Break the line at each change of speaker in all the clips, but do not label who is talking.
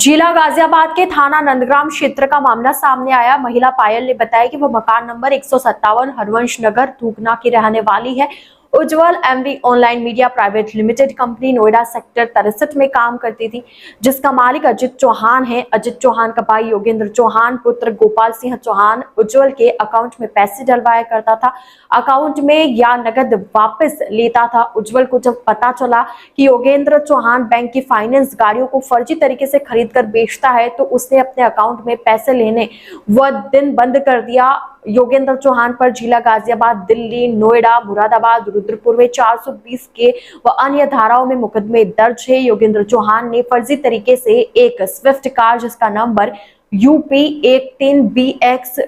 जिला गाजियाबाद के थाना नंदग्राम क्षेत्र का मामला सामने आया। महिला पायल ने बताया कि वो मकान नंबर 157 हरवंश नगर थूकना की रहने वाली है। Ujjwal MV online media private limited company Noida sector 63 में काम करती थी, जिसका मालिक अजित चौहान है। अजित चौहान का भाई योगेंद्र चौहान पुत्र गोपाल सिंह चौहान उज्जवल के अकाउंट में पैसे डलवाया करता था, अकाउंट में या नगद वापस लेता था। उज्जवल को जब पता चला कि योगेंद्र चौहान बैंक की फाइनेंस गाड़ियों को फर्जी तरीके से खरीद कर बेचता है, तो उसने अपने अकाउंट में पैसे लेने वह दिन बंद कर दिया। योगेंद्र चौहान पर जिला गाजियाबाद, दिल्ली, नोएडा, मुरादाबाद, रुद्रपुर में 420 के व अन्य धाराओं में मुकदमे दर्ज है। योगेंद्र चौहान ने फर्जी तरीके से एक स्विफ्ट कार जिसका नंबर UP 13BX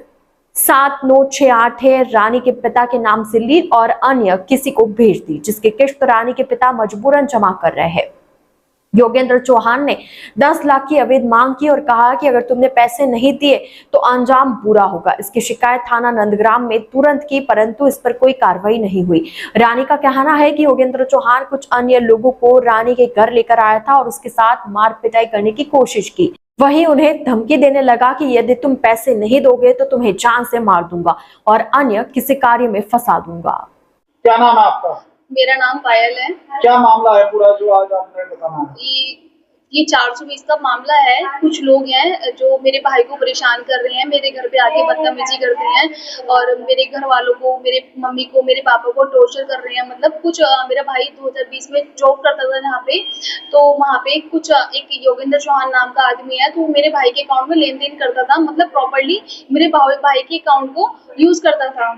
7968 है, रानी के पिता के नाम से ली और अन्य किसी को भेज दी, जिसकी किश्त रानी के पिता मजबूरन जमा कर रहे हैं। योगेंद्र चौहान ने 10 लाख की अवैध मांग की और कहा कि अगर तुमने पैसे नहीं दिए तो अंजाम बुरा होगा। इसकी शिकायत थाना नंदग्राम में तुरंत की, परंतु इस पर कोई कार्रवाई नहीं हुई। रानी का कहना है कि योगेंद्र चौहान कुछ अन्य लोगों को रानी के घर लेकर आया था और उसके साथ मार पिटाई करने की कोशिश की। वहीं उन्हें धमकी देने लगा कि यदि तुम पैसे नहीं दोगे तो तुम्हें जान से मार दूंगा और अन्य किसी कार्य में फंसा दूंगा।
क्या नाम है आपका?
मेरा नाम पायल है।
क्या मामला है पूरा जो आज आपने बताना है?
ये 420 का मामला है। कुछ लोग हैं जो मेरे भाई को परेशान कर रहे हैं, मेरे घर पे आके बदतमीजी करते हैं और मेरे घर वालों को, मेरे मम्मी को, मेरे पापा को टॉर्चर कर रहे हैं। मतलब कुछ मेरा भाई 2020 में जॉब करता था जहाँ पे, तो वहाँ पे कुछ एक योगेंद्र चौहान नाम का आदमी है, तो मेरे भाई के अकाउंट में लेन देन करता था। मतलब प्रॉपरली मेरे भाई के अकाउंट को यूज करता था।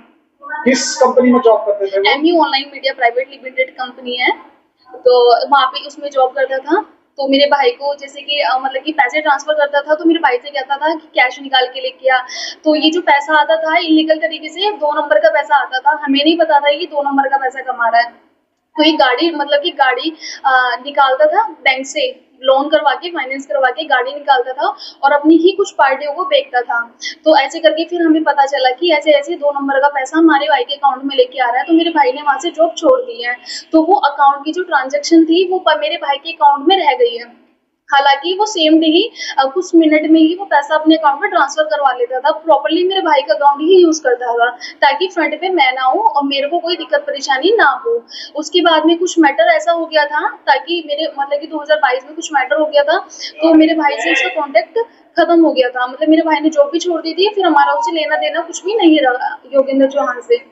किस कंपनी में जॉब करते थे?
MV online media private limited company है, तो वहाँ पे उसमें जॉब करता था। तो मेरे भाई को जैसे कि मतलब कि पैसे ट्रांसफर करता था, तो मेरे भाई से कहता था कि कैश निकाल के लेके आ। तो ये जो पैसा आता था इलीगल तरीके से 2 नंबर का पैसा आता था, हमें नहीं पता था कि 2 नंबर का पैसा कमा रहा है। तो ये गाड़ी मतलब कि गाड़ी निकालता था बैंक से, लोन करवा के, फाइनेंस करवा के गाड़ी निकालता था और अपनी ही कुछ पार्टियों को बेचता था। तो ऐसे करके फिर हमें पता चला कि ऐसे ऐसे 2 नंबर का पैसा हमारे भाई के अकाउंट में लेके आ रहा है। तो मेरे भाई ने वहां से जॉब छोड़ दी है, तो वो अकाउंट की जो ट्रांजेक्शन थी वो मेरे भाई के अकाउंट में रह गई है। हालांकि वो सेम डे ही कुछ मिनट में ही वो पैसा अपने अकाउंट में ट्रांसफर करवा लेता था। प्रॉपर्ली मेरे भाई का अकाउंट ही यूज करता था ताकि फ्रंट पे मैं ना हूँ और मेरे को कोई दिक्कत परेशानी ना हो। उसके बाद में कुछ मैटर ऐसा हो गया था, ताकि मेरे मतलब कि 2022 में कुछ मैटर हो गया था, तो मेरे भाई से उसका कॉन्टेक्ट खत्म हो गया था। मतलब मेरे भाई ने जॉब भी छोड़ दी थी, फिर हमारा उससे लेना देना कुछ भी नहीं रहा योगेंद्र चौहान से।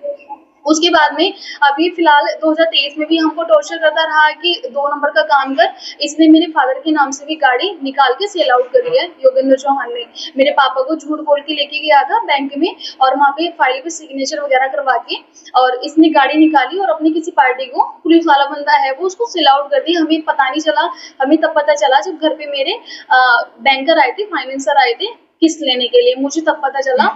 उसके बाद में अभी फिलहाल 2023 में भी हमको टॉर्चर करता रहा कि 2 नंबर का काम कर। इसने मेरे फादर के नाम से भी गाड़ी निकाल के सेल आउट करी है योगेंद्र चौहान ने। मेरे पापा को झूठ बोल के लेके गया था बैंक में और वहाँ पे फाइल पे सिग्नेचर वगैरह करवा के, और इसने गाड़ी निकाली और अपनी किसी पार्टी को, पुलिस वाला बंदा है वो, उसको सेल आउट कर दी। हमें पता नहीं चला, हमें तब पता चला जब घर पे मेरे बैंकर आए थे, फाइनेंसर आए थे किस्त लेने के लिए। मुझे तब पता चला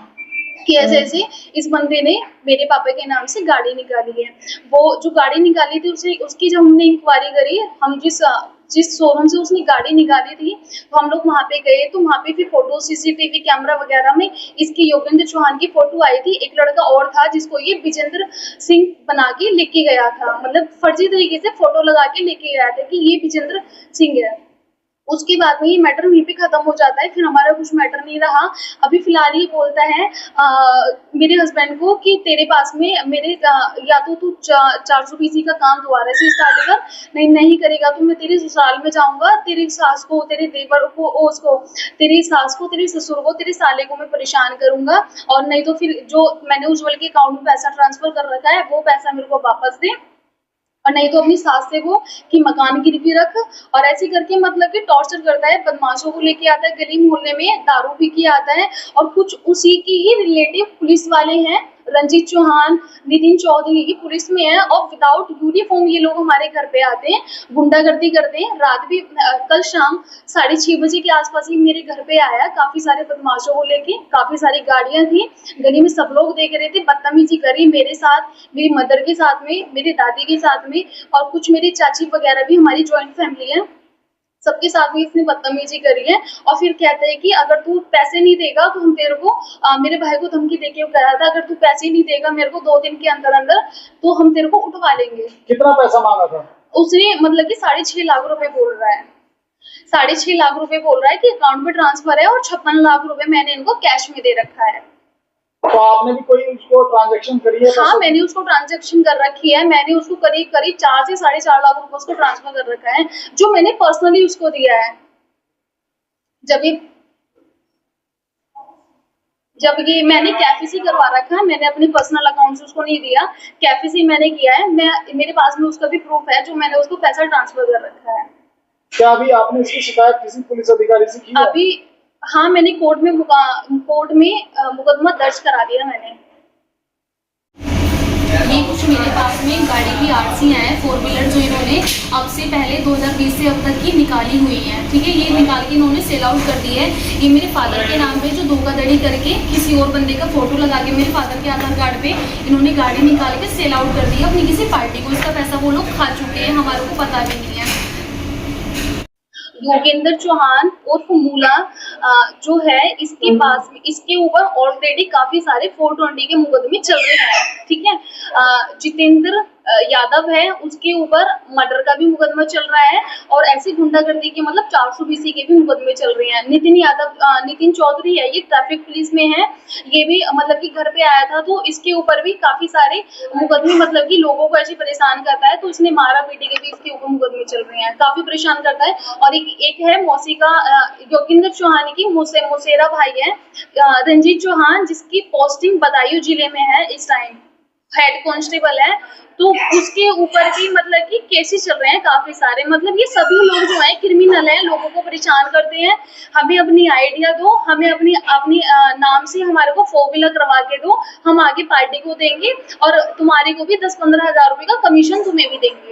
कि ऐसे ऐसे इस बंदे ने मेरे पापा के नाम से गाड़ी निकाली है। वो जो गाड़ी निकाली थी उसकी जब हमने इंक्वायरी करी, हम जिस शोरूम से उसने गाड़ी निकाली थी, तो हम लोग वहां पे गए, तो वहां पे फिर फोटो, सीसीटीवी कैमरा वगैरह में इसकी योगेंद्र चौहान की फोटो आई थी। एक लड़का और था जिसको ये विजेंद्र सिंह बना के लेके गया था, मतलब फर्जी तरीके से फोटो लगा के लेके गया था कि ये विजेंद्र सिंह है। उसके बाद में ये मैटर वहीं पे खत्म हो जाता है, फिर हमारा कुछ मैटर नहीं रहा। अभी फिलहाल ये बोलता है मेरे हस्बैंड को कि तेरे पास में मेरे या तो तू 420 का काम दोबारा से स्टार्ट कर, नहीं करेगा तो मैं तेरे ससुराल में जाऊंगा, तेरी सास को, तेरे देवर को, उसको, तेरी सास को, तेरे ससुर को, तेरे साले को मैं परेशान करूंगा, और नहीं तो फिर जो मैंने उज्जवल के अकाउंट में पैसा ट्रांसफर कर रखा है वो पैसा मेरे को वापस दे, और नहीं तो अपनी सास से वो कि मकान गिरवी रख। और ऐसे करके मतलब कि टॉर्चर करता है, बदमाशों को लेके आता है, गली मोहल्ले में दारू पी के आता है। और कुछ उसी की ही रिलेटिव पुलिस वाले हैं, रंजीत चौहान, नितिन चौधरी, ये पुलिस में है और विदाउट यूनिफॉर्म ये लोग हमारे घर पे आते हैं, गुंडागर्दी करते हैं। रात भी कल शाम 6:30 बजे के आसपास ही मेरे घर पे आया, काफी सारे बदमाशों को लेके, काफी सारी गाड़ियां थी, गली में सब लोग देख रहे थे, बदतमीजी करी मेरे साथ, मेरी मदर के साथ में, मेरी दादी के साथ में, और कुछ मेरी चाची वगैरह भी, हमारी ज्वाइंट फैमिली है, सबके साथ में इसने बदतमीजी करी है। और फिर कहता है कि अगर तू पैसे नहीं देगा तो हम तेरे को, मेरे भाई को धमकी देके कहा था, अगर तू पैसे नहीं देगा मेरे को 2 दिन के अंदर अंदर तो हम तेरे को उठवा लेंगे।
कितना पैसा मांगा था
उसने? मतलब कि 6.5 लाख रुपए बोल रहा है। 6.5 लाख रुपए बोल रहा है कि अकाउंट में ट्रांसफर है और 56 लाख रुपए मैंने इनको कैश में दे रखा है।
तो आपने भी कोई उसको ट्रांजैक्शन करी है?
हाँ,
पैसे
मैंने उसको ट्रांजैक्शन कर रखी है। मैंने उसको करीब 4 से 4.5 लाख रुपए उसको ट्रांसफर कर रखा है, जो मैंने पर्सनली उसको दिया है। जब ये मैंने कैफे करवा रखा है, मैंने अपने पर्सनल अकाउंट से उसको नहीं दिया, कैफे मैंने किया है। मेरे पास में उसका भी प्रूफ है, जो मैंने उसको पैसा ट्रांसफर कर रखा है।
क्या अभी आपने इसकी शिकायत किसी पुलिस अधिकारी से की है?
अभी हाँ, मैंने कोर्ट में मुकदमा दर्ज करा दिया मैंने।
ये कुछ मेरे पास में गाड़ी की आरसी है 4 व्हीलर, जो इन्होंने अब से पहले 2020 से अब तक की निकाली हुई है। ठीक है, ये निकाल के इन्होंने सेल आउट कर दी है। ये मेरे फादर के नाम पे जो धोखाधड़ी करके किसी और बंदे का फोटो लगा के मेरे फादर के आधार कार्ड पे इन्होंने गाड़ी निकाल के सेल आउट कर दी है अपनी किसी पार्टी को। इसका पैसा वो लोग खा चुके हैं, हमारे को पता भी नहीं है।
योगेंद्र चौहान उर्फ मूला जो है, इसके पास में इसके ऊपर ऑलरेडी काफी सारे 420 के मुकदमे चल रहे हैं। ठीक है, जितेंद्र यादव है, उसके ऊपर मर्डर का भी मुकदमा चल रहा है और ऐसी गुंडागर्दी के मतलब 420 के भी मुकदमे चल रहे हैं। नितिन चौधरी है, ये ट्रैफिक पुलिस में है। ये भी मतलब कि घर पे आया था, तो इसके ऊपर भी काफी सारे मुकदमे मतलब कि लोगों को ऐसे परेशान करता है, तो इसने मारा पीटे के भी इसके ऊपर मुकदमे चल रहे हैं, काफी परेशान करता है। और एक है मौसी का योगेंद्र चौहान की मोसेरा भाई है, रंजीत चौहान, जिसकी पोस्टिंग बदायूं जिले में है, इस टाइम हेड कांस्टेबल है। तो उसके ऊपर भी मतलब कि केसेस चल रहे हैं काफी सारे। मतलब ये सभी लोग जो है क्रिमिनल हैं, लोगों को परेशान करते हैं। हमें अपनी आइडिया दो, हमें अपनी नाम से हमारे को 4 व्हीलर करवा के दो, हम आगे पार्टी को देंगे और तुम्हारे को भी 10-15 हजार रुपए का कमीशन तुम्हें भी देंगे।